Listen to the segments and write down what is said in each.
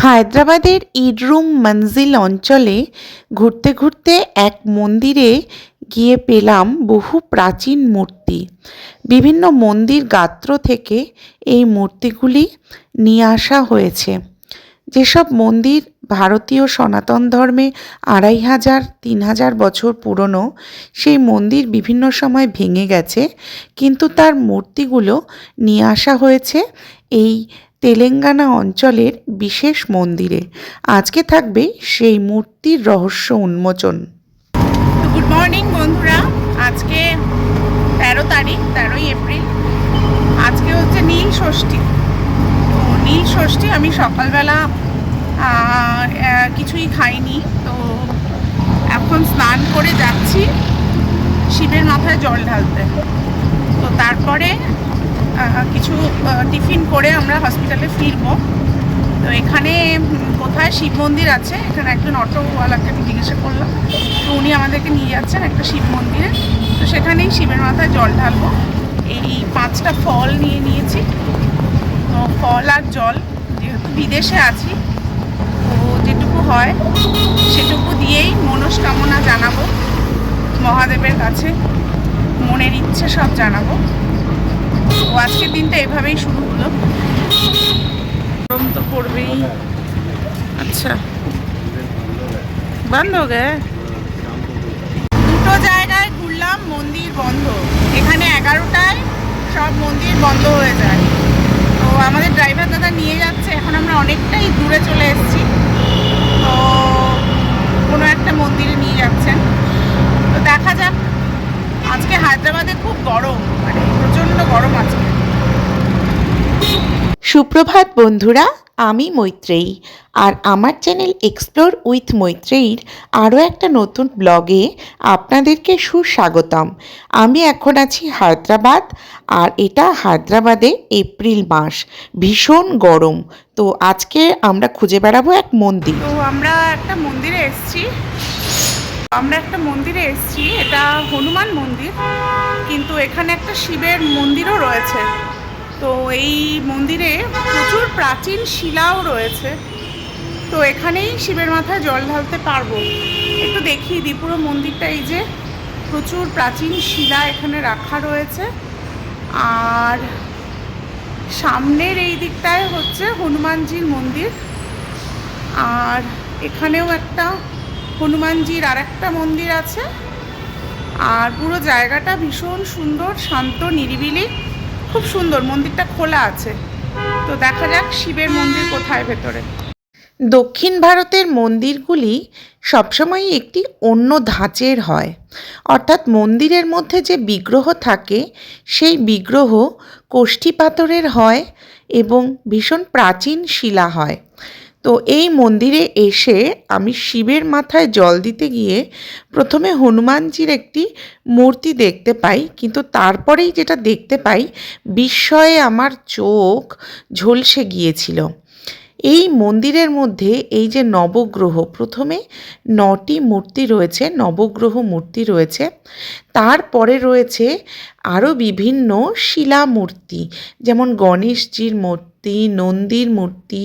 হায়দ্রাবাদের ইডরুম মঞ্জিল অঞ্চলে ঘুরতে ঘুরতে এক মন্দিরে গিয়ে পেলাম বহু প্রাচীন মূর্তি। বিভিন্ন মন্দির গাত্র থেকে এই মূর্তিগুলি নিয়ে আসা হয়েছে। যেসব মন্দির ভারতীয় সনাতন ধর্মে ২৫০০-৩০০০ বছর পুরনো, সেই মন্দির বিভিন্ন সময় ভেঙে গেছে, কিন্তু তার মূর্তিগুলো নিয়ে আসা হয়েছে এই তেলেঙ্গানা অঞ্চলের বিশেষ মন্দিরে। আজকে থাকবে সেই মূর্তির রহস্য উন্মোচন। গুড মর্নিং বন্ধুরা, আজকে ১৩ তারিখ, ১৩ই এপ্রিল। আজকে হচ্ছে নীল ষষ্ঠী। তো নীল ষষ্ঠী আমি সকালবেলা কিছুই খাইনি, তো এখন স্নান করে যাচ্ছি শিবের মাথায় জল ঢালতে। তো তারপরে কিছু টিফিন করে আমরা হসপিটালে ফিরবো। তো এখানে কোথায় শিব মন্দির আছে, এখানে একজন অটোওয়ালাকে আমি জিজ্ঞাসা করলাম, তো উনি আমাদেরকে নিয়ে যাচ্ছেন একটা শিব মন্দিরে। তো সেখানেই শিবের মাথায় জল ঢালবো। এই 5টা ফল নিয়ে নিয়েছি। তো ফল আর জল, যেহেতু বিদেশে আছি, তো যেটুকু হয় সেটুকু দিয়েই মনস্কামনা জানাবো মহাদেবের কাছে, মনের ইচ্ছে সব জানাবো। তো আজকের দিনটা এভাবেই শুরু হলো। গরম তো পড়বেই। আচ্ছা, বন্ধ হয়ে গে। দুটো জায়গায় ঘুরলাম, মন্দির বন্ধ। এখানে 11টায় সব মন্দির বন্ধ হয়ে যায়। তো আমাদের ড্রাইভার দাদা নিয়ে যাচ্ছে, এখন আমরা অনেকটাই দূরে চলে এসেছি। তো কোনো একটা মন্দিরে নিয়ে যাচ্ছেন, তো দেখা যাক। আজকে হায়দ্রাবাদে খুব গরম, মানে প্রচণ্ড গরম আজকে। সুপ্রভাত বন্ধুরা, আমি মৈত্রেয়ী, আর আমার চ্যানেল এক্সপ্লোর উইথ মৈত্রেয়ীর আরও একটা নতুন ব্লগে আপনাদেরকে সুস্বাগতম। আমি এখন আছি হায়দ্রাবাদ, আর এটা হায়দ্রাবাদে এপ্রিল মাস, ভীষণ গরম। তো আজকে আমরা খুঁজে বেড়াবো এক মন্দির। তো আমরা একটা মন্দিরে এসেছি। এটা হনুমান মন্দির, কিন্তু এখানে একটা শিবের মন্দিরও রয়েছে। তো এই মন্দিরে প্রচুর প্রাচীন শিলাও রয়েছে। তো এখানেই শিবের মাথায় জল ঢালতে পারবো। একটু দেখিয়ে দিই পুরো মন্দিরটা। এই যে প্রচুর প্রাচীন শিলা এখানে রাখা রয়েছে, আর সামনের এই দিকটায় হচ্ছে হনুমানজির মন্দির, আর এখানেও একটা হনুমানজির আর একটা মন্দির আছে। আর পুরো জায়গাটা ভীষণ সুন্দর, শান্ত, নিরিবিলি, খুব সুন্দর। মন্দিরটা খোলা আছে। তো দেখা যাক শিবের মন্দির কোথায় ভেতরে। দক্ষিণ ভারতের মন্দিরগুলি সবসময় একটি অন্য ধাঁচের হয়, অর্থাৎ মন্দিরের মধ্যে যে বিগ্রহ থাকে সেই বিগ্রহ কোষ্ঠী পাথরের হয় এবং ভীষণ প্রাচীন শিলা হয়। তো এই মন্দিরে এসে আমি শিবের মাথায় জল দিতে গিয়ে প্রথমে হনুমানজির একটি মূর্তি দেখতে পাই, কিন্তু তারপরেই যেটা দেখতে পাই, বিস্ময়ে আমার চোখ ঝলসে গিয়েছিল। এই মন্দিরের মধ্যে এই যে নবগ্রহ, প্রথমে 9টি মূর্তি রয়েছে, নবগ্রহ মূর্তি রয়েছে। তারপরে রয়েছে আরও বিভিন্ন শিলা মূর্তি, যেমন গণেশজির মূর্তি, নন্দীর মূর্তি,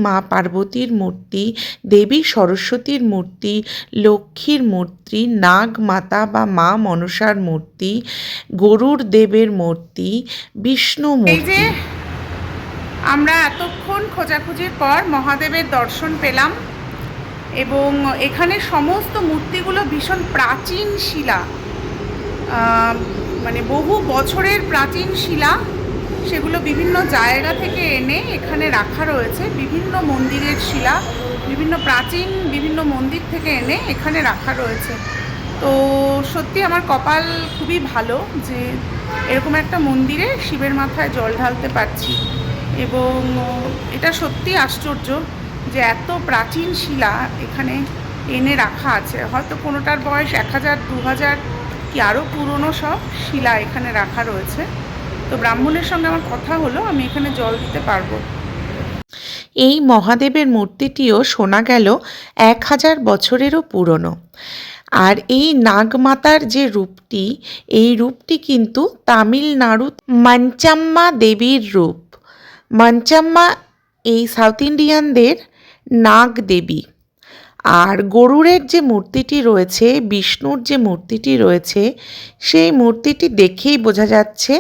মা পার্বতীর মূর্তি, দেবী সরস্বতীর মূর্তি, লক্ষ্মীর মূর্তি, নাগ মাতা বা মা মনসার মূর্তি, গরুর দেবের মূর্তি, বিষ্ণু মূর্তি। আমরা এতক্ষণ খোঁজাখুঁজির পর মহাদেবের দর্শন পেলাম, এবং এখানে সমস্ত মূর্তিগুলো ভীষণ প্রাচীন শিলা, মানে বহু বছরের প্রাচীন শিলা। সেগুলো বিভিন্ন জায়গা থেকে এনে এখানে রাখা রয়েছে। বিভিন্ন মন্দিরের শিলা বিভিন্ন মন্দির থেকে এনে এখানে রাখা রয়েছে। তো সত্যি আমার কপাল খুবই ভালো যে এরকম একটা মন্দিরে শিবের মাথায় জল ঢালতে পারছি। এবং এটা সত্যি আশ্চর্য যে এত প্রাচীন শিলা এখানে এনে রাখা আছে। হয়তো কোনোটার বয়স 1000, 2000 কি আরও পুরনো সব শিলা এখানে রাখা রয়েছে। তো ব্রাহ্মণের সঙ্গে আমার কথা হলো, আমি এখানে জল দিতে পারবো। এই মহাদেবের মূর্তিটিও শোনা গেল 1000 বছরেরও পুরনো। আর এই নাগমাতার যে রূপটি, এই রূপটি কিন্তু তামিলনাড়ু মঞ্চাম্মা দেবীর রূপ। মঞ্চাম্মা এই সাউথ ইন্ডিয়ানদের নাগ দেবী। আর গরুড়ের যে মূর্তিটি রয়েছে, বিষ্ণুর যে মূর্তিটি রয়েছে, সেই মূর্তিটি দেখেই বোঝা যাচ্ছে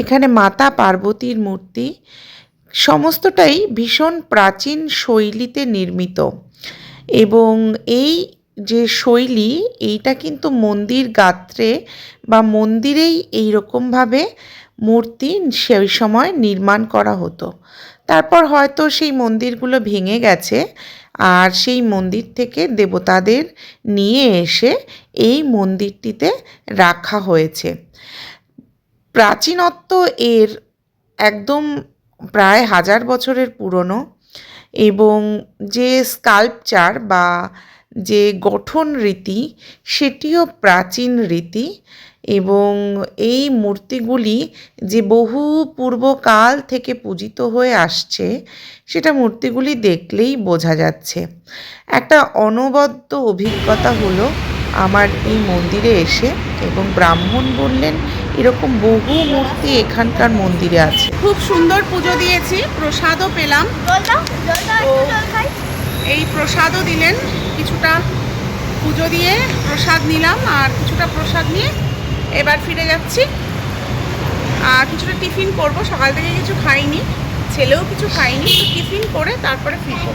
এখানে মাতা পার্বতীর মূর্তি। সমস্তটাই ভীষণ প্রাচীন শৈলীতে নির্মিত এবং এই যে শৈলী, এইটা কিন্তু মন্দির গাত্রে বা মন্দিরেই এইরকমভাবে মূর্তি সেই সময় নির্মাণ করা হতো। তারপর হয়তো সেই মন্দিরগুলো ভেঙে গেছে আর সেই মন্দির থেকে দেবতাদের নিয়ে এসে এই মন্দিরটিতে রাখা হয়েছে। প্রাচীনত্ব এর একদম প্রায় 1000 বছরের পুরনো এবং যে স্কাল্পচার বা যে গঠন রীতি সেটিও প্রাচীন রীতি এবং এই মূর্তিগুলি যে বহু পূর্বকাল থেকে পূজিত হয়ে আসছে সেটা মূর্তিগুলি দেখলেই বোঝা যাচ্ছে। একটা অনবদ্য অভিজ্ঞতা হলো আমার এই মন্দিরে এসে এবং ব্রাহ্মণ বললেন এরকম বহু মূর্তি এখানকার মন্দিরে আছে। খুব সুন্দর পুজো দিয়েছি, প্রসাদও পেলাম। এই প্রসাদও দিলেন, কিছুটা পুজো দিয়ে প্রসাদ নিলাম আর কিছুটা প্রসাদ নিয়ে এবার ফিরে যাচ্ছি। আর কিছুটা টিফিন করব, সকাল থেকে কিছু খাইনি, ছেলেও কিছু খাইনি, তো টিফিন করে তারপরে ফিরব।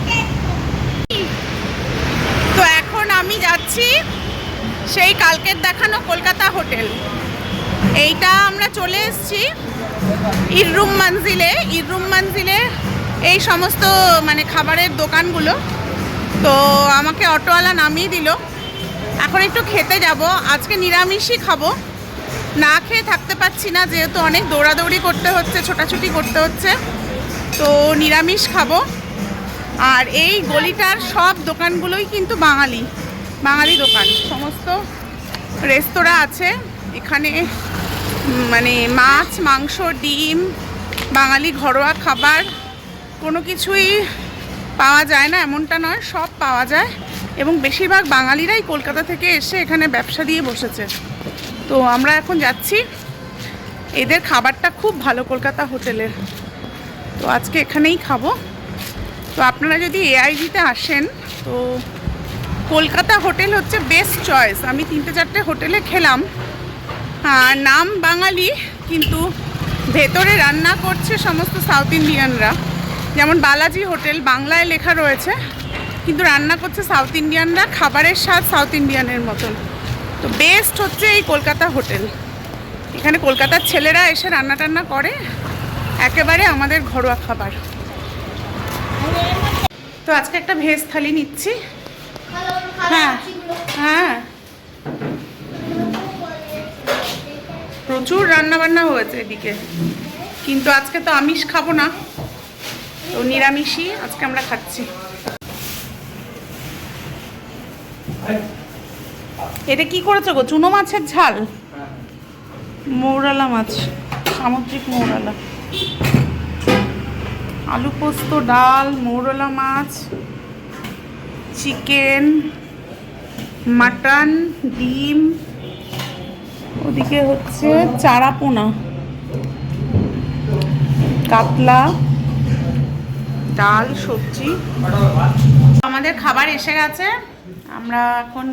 তো এখন আমি যাচ্ছি সেই কালকের দেখানো কলকাতা হোটেল। এইটা আমরা চলে এসেছি ইররুম মঞ্জিলে এই সমস্ত মানে খাবারের দোকানগুলো। তো আমাকে অটোওয়ালা নামিয়ে দিল। এখন একটু খেতে যাব, আজকে নিরামিষই খাবো, না খেয়ে থাকতে পারছি না যেহেতু অনেক দৌড়াদৌড়ি করতে হচ্ছে, ছোটাছুটি করতে হচ্ছে, তো নিরামিষ খাবো। আর এই গলিটার সব দোকানগুলোই কিন্তু বাঙালি দোকান, সমস্ত রেস্তোরাঁ আছে এখানে, মানে মাছ, মাংস, ডিম, বাঙালি ঘরোয়া খাবার কোনো কিছুই পাওয়া যায় না এমনটা নয়, সব পাওয়া যায় এবং বেশিরভাগ বাঙালিরাই কলকাতা থেকে এসে এখানে ব্যবসা দিয়ে বসেছে। তো আমরা এখন যাচ্ছি, এদের খাবারটা খুব ভালো কলকাতা হোটেলের, তো আজকে এখানেই খাবো। তো আপনারা যদি এআইজিতে আসেন তো কলকাতা হোটেল হচ্ছে বেস্ট চয়েস। আমি 3-4টে হোটেলে খেলাম, নাম বাঙালি কিন্তু ভেতরে রান্না করছে সমস্ত সাউথ ইন্ডিয়ানরা। যেমন বালাজি হোটেল বাংলায় লেখা রয়েছে কিন্তু রান্না করছে সাউথ ইন্ডিয়ানরা, খাবারের স্বাদ সাউথ ইন্ডিয়ানের মতন। তো বেস্ট হচ্ছে এই কলকাতা হোটেল। এখানে কলকাতার ছেলেরা এসে রান্না টান্না করে, একেবারে আমাদের ঘরোয়া খাবার। তো আজকে একটা ভেজ থালি নিচ্ছি। হ্যাঁ হ্যাঁ, প্রচুর রান্না বান্না হয়েছে এদিকে, কিন্তু আজকে তো আমিষ খাবো না, তো নিরামিষই আজকে আমরা খাচ্ছি। এটা কি করেছো গো? চুনো মাছের ঝাল, মৌরালা মাছ, সামুদ্রিক মৌরালা, আলু পোস্ত, ডাল, মৌরলা মাছ, চিকেন, মাটন, ডিম, ওদিকে হচ্ছে চারাপোনা, কাতলা, ডাল, সবজি। আমাদের খাবার এসে গেছে, আমরা এখন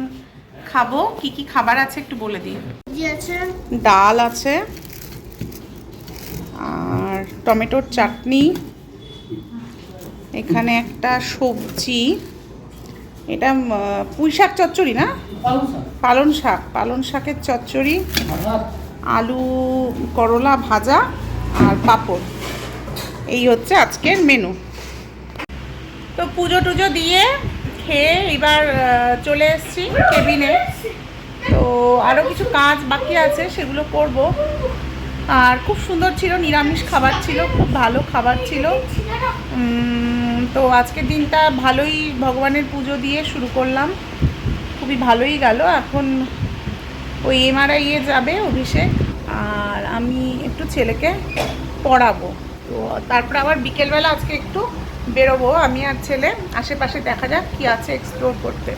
খাবো। কি কি খাবার আছে একটু বলে দিই। ডাল আছে আর টমেটোর চাটনি, এখানে একটা সবজি, এটা পুঁইশাক চচ্চড়ি না, পালন শাকের চচ্চড়ি, আলু করলা ভাজা আর পাঁপড়। এই হচ্ছে আজকের মেনু। তো পুজো টুজো দিয়ে খেয়ে এবার চলে এসেছি কেবিনে। তো আরও কিছু কাজ বাকি আছে, সেগুলো করব। আর খুব সুন্দর ছিল, নিরামিষ খাবার ছিল, খুব ভালো খাবার ছিল। তো আজকের দিনটা ভালোই ভগবানের পুজো দিয়ে শুরু করলাম, খুবই ভালোই গেল। এখন ওই এমআরআইয়ে যাবে অভিষেক, আর আমি একটু ছেলেকে পড়াবো। তো তারপরে আবার বিকেলবেলা আজকে একটু বেরোবো আমি আর ছেলে, আশেপাশে দেখা যাক কী আছে এক্সপ্লোর করতে।